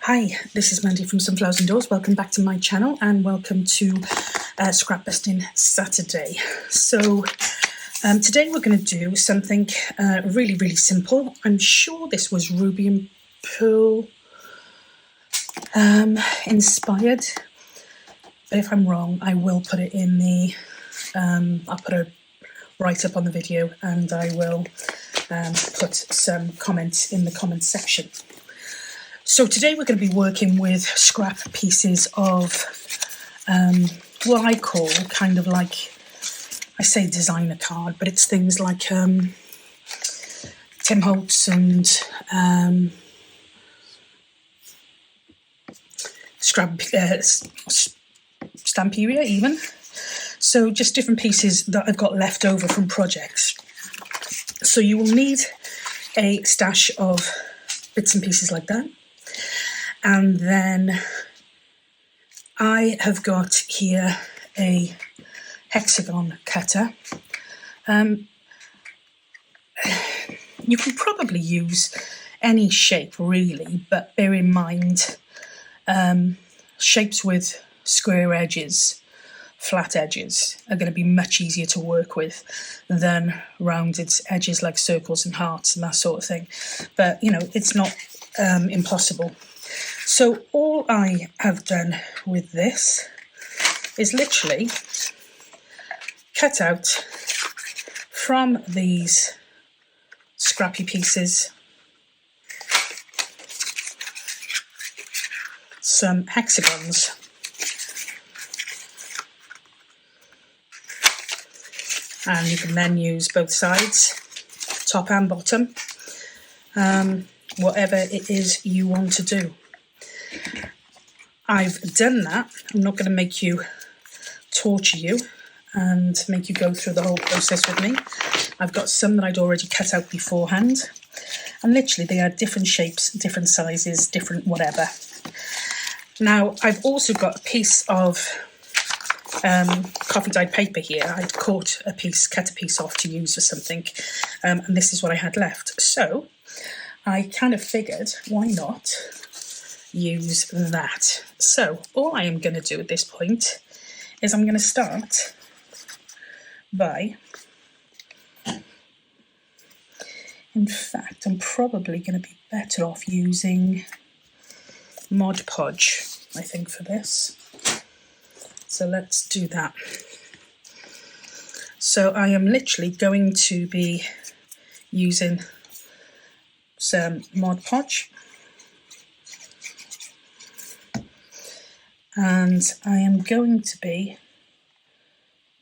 Hi, this is Mandy from Sunflowers and Doors. Welcome back to my channel and welcome to Scrapbusting Saturday. So today we're going to do something really, really simple. I'm sure this was Ruby and Pearl inspired, but if I'm wrong, I will put it in the, I'll put a write-up on the video and I will put some comments in the comments section. So today we're going to be working with scrap pieces of what I call kind of like, I say designer card, but it's things like Tim Holtz and Stamperia even. So just different pieces that I've got left over from projects. So you will need a stash of bits and pieces like that. And then I have got here a Hexagon cutter. You can probably use any shape really, but bear in mind shapes with square edges, flat edges are going to be much easier to work with than rounded edges like circles and hearts and that sort of thing. But you know, it's not impossible. So all I have done with this is literally cut out from these scrappy pieces some hexagons. And you can then use both sides, top and bottom, whatever it is you want to do. I've done that. I'm not going to make you torture you and make you go through the whole process with me. I've got some that I'd already cut out beforehand, and literally they are different shapes, different sizes, different whatever. Now I've also got a piece of coffee dyed paper here. I'd cut a piece off to use for something, and this is what I had left. So I kind of figured, why not use that? So all I am going to do at this point is I'm going to start by, in fact, I'm probably going to be better off using Mod Podge, I think, for this. So let's do that. So I am literally going to be using some Mod Podge. And I am going to be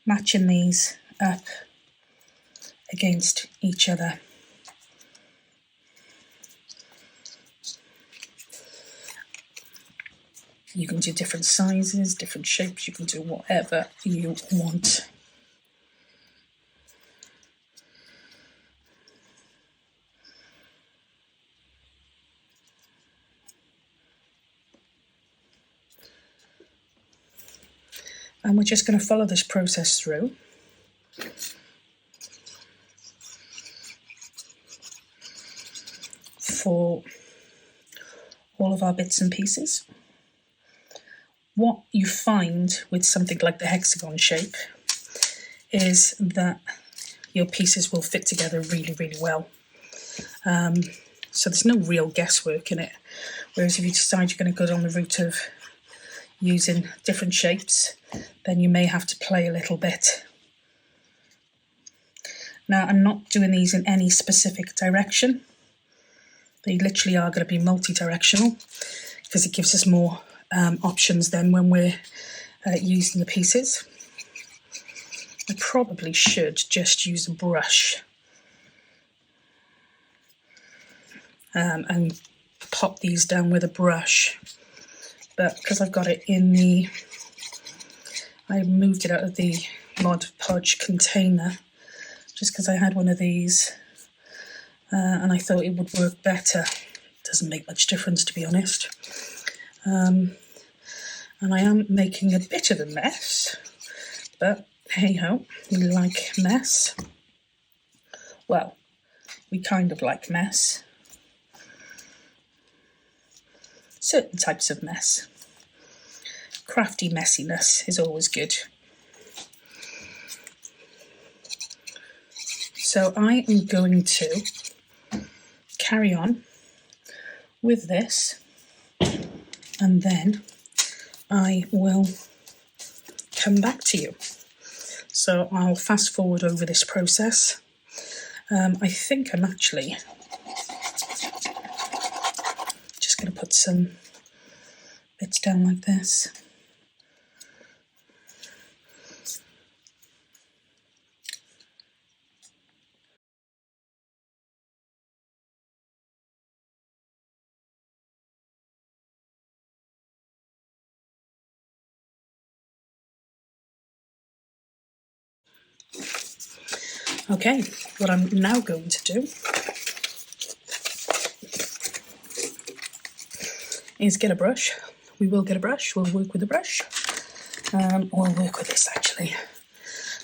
matching these up against each other. You can do different sizes, different shapes, you can do whatever you want. And we're just going to follow this process through. For all of our bits and pieces. What you find with something like the hexagon shape is that your pieces will fit together really, really well. So there's no real guesswork in it. Whereas if you decide you're going to go down the route of using different shapes, then you may have to play a little bit. Now, I'm not doing these in any specific direction. They literally are going to be multi-directional because it gives us more options then when we're using the pieces. I probably should just use a brush and pop these down with a brush. But because I've got it in the, I moved it out of the Mod Podge container just because I had one of these and I thought it would work better. It doesn't make much difference, to be honest. And I am making a bit of a mess, but hey ho, we like mess. Well, we kind of like mess. certain types of mess. Crafty messiness is always good. So I am going to carry on with this, and then I will come back to you. So I'll fast forward over this process. I think I'm actually just going to put some bits down like this. Okay, what I'm now going to do is get a brush. We will get a brush, we'll work with a brush. We'll work with this actually.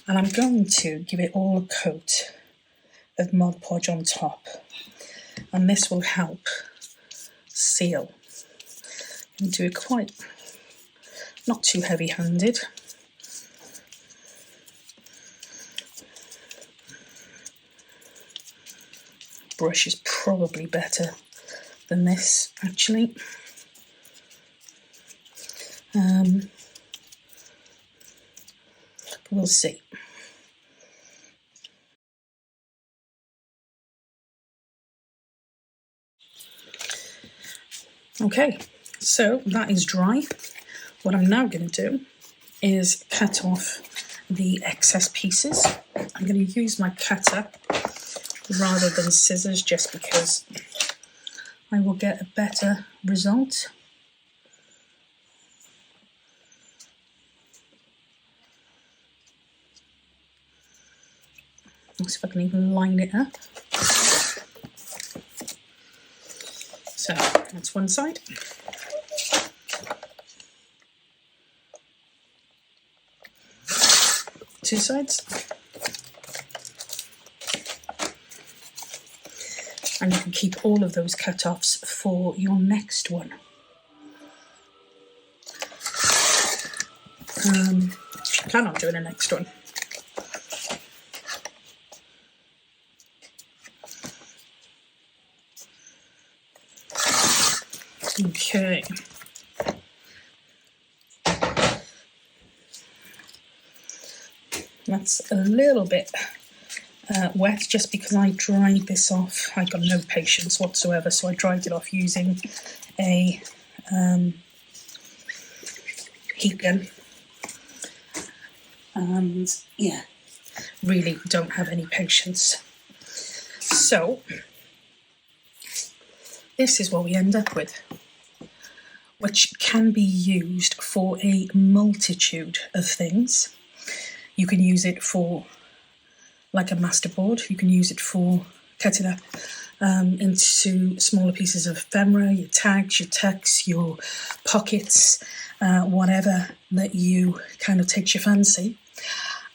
And I'm going to give it all a coat of Mod Podge on top. And this will help seal. And do it quite, not too heavy-handed. Brush is probably better than this actually. We'll see. Okay, so that is dry. What I'm now going to do is cut off the excess pieces. I'm going to use my cutter rather than scissors just because I will get a better result. Let's see if I can even line it up. So that's one side. Two sides. And you can keep all of those cut-offs for your next one. Plan on doing a next one. Okay. That's a little bit wet just because I dried this off. I got no patience whatsoever, so I dried it off using a heat gun. And yeah, really don't have any patience. So this is what we end up with, which can be used for a multitude of things. You can use it for like a masterboard. You can use it for cutting up into smaller pieces of ephemera, your tags, your tucks, your pockets, whatever that you kind of takes your fancy.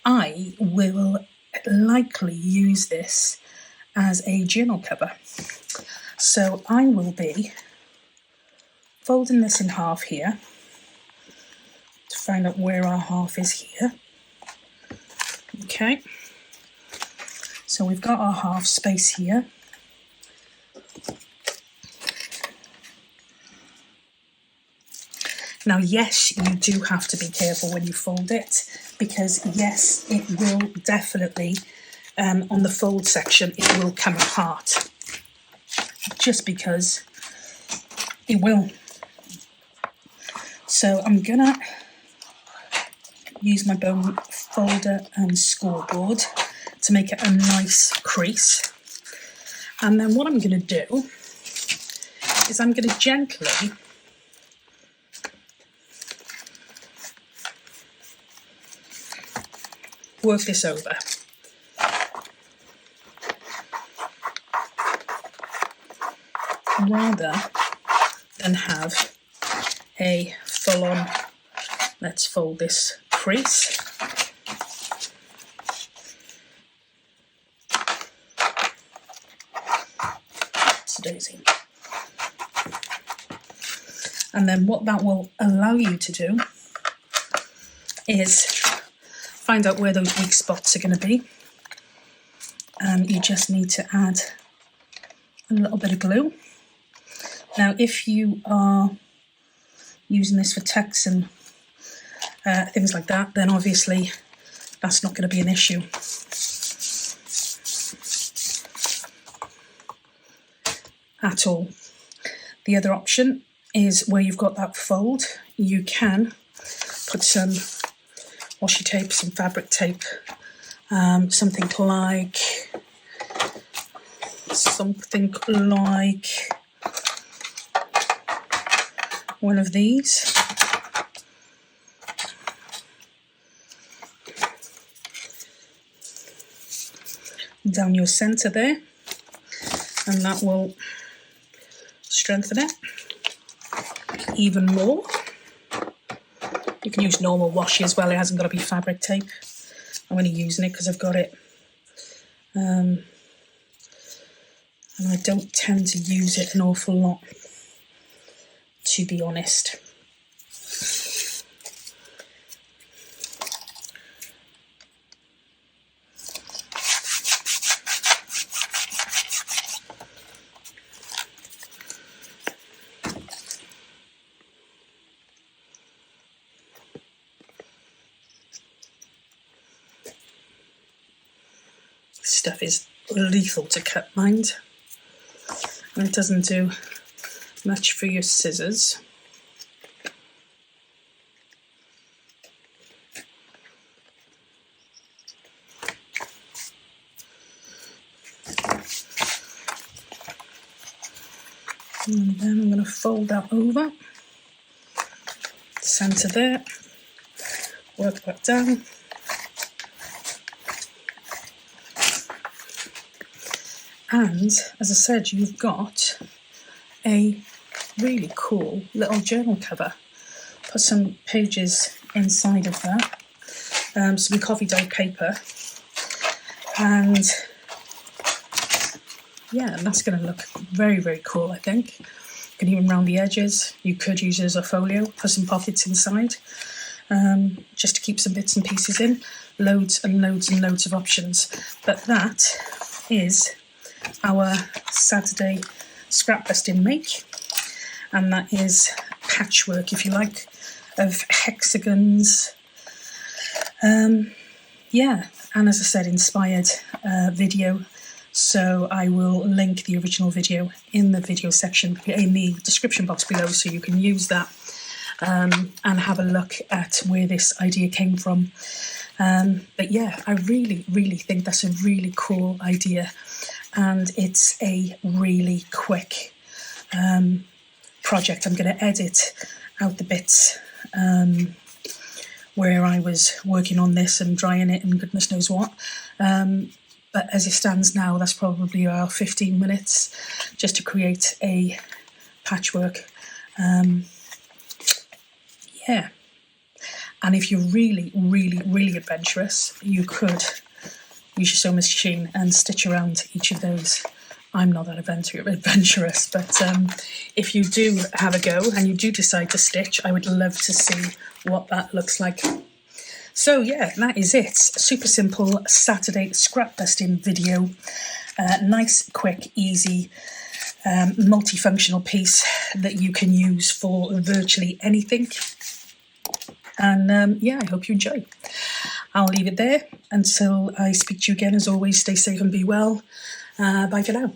I will likely use this as a journal cover. So I will be folding this in half here to find out where our half is here. Okay, so we've got our half space here. Now, yes, you do have to be careful when you fold it, because yes, it will definitely, on the fold section, it will come apart, just because it will. So I'm gonna use my bone folder and scoreboard to make it a nice crease. And then what I'm gonna do is I'm gonna gently work this over. Rather than have a full-on, let's fold this crease. Daisy. And then what that will allow you to do is find out where those weak spots are going to be. And you just need to add a little bit of glue. Now, if you are using this for text and things like that, then obviously that's not going to be an issue. At all. The other option is where you've got that fold, you can put some washi tape, some fabric tape, something like one of these. Down your centre there, and that will strengthen it even more. You can use normal washi as well, it hasn't got to be fabric tape. I'm only using it because I've got it, and I don't tend to use it an awful lot, to be honest. Stuff is lethal to cut, mind, and it doesn't do much for your scissors. And then I'm going to fold that over, centre there, work that down. And as I said, you've got a really cool little journal cover. Put some pages inside of that, some coffee dyed paper, and yeah, and that's going to look very, very cool, I think. You can even round the edges. You could use it as a folio, put some pockets inside, just to keep some bits and pieces in. Loads and loads and loads of options. But that is our Saturday scrapbusting make, and that is patchwork, if you like, of hexagons. Yeah, and as I said, inspired video, so I will link the original video in the video section, in the description box below, so you can use that and have a look at where this idea came from. But yeah, I really, really think that's a really cool idea. And it's a really quick project. I'm going to edit out the bits where I was working on this and drying it and goodness knows what. But as it stands now, that's probably about 15 minutes just to create a patchwork. Yeah. And if you're really, really, really adventurous, you could use your sewing machine and stitch around each of those. I'm not that adventurous, but if you do have a go and you do decide to stitch, I would love to see what that looks like. So yeah, that is it. Super simple Saturday scrapbusting video. Nice, quick, easy, multifunctional piece that you can use for virtually anything. And yeah, I hope you enjoy. I'll leave it there until I speak to you again. As always, stay safe and be well. Bye for now.